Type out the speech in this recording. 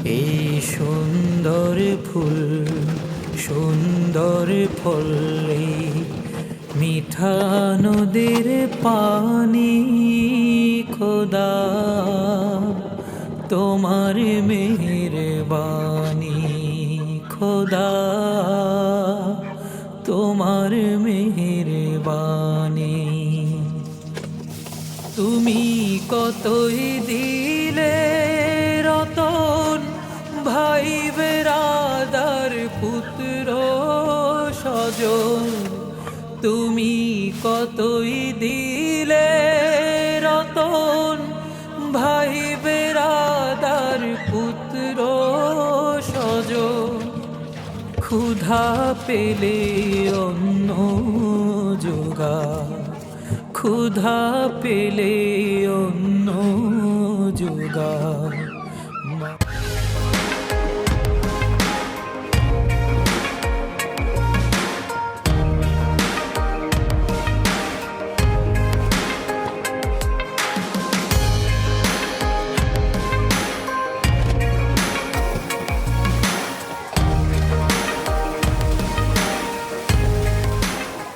এই সুন্দর ফুল সুন্দর ফল, এই মিঠা নদীর পানি, খোদা তোমার মেহেরবানি, খোদা তোমার মেহেরবানি। তুমি কতই দিলে রতন, ভাই বেরাদার পুত্র স্বজন। তুমি কতই দিলে রতন, ভাই বেরাদার পুত্র স্বজন। ক্ষুধা পেলে অন্ন যোগা, ক্ষুধা পেলে অন্ন যোগা।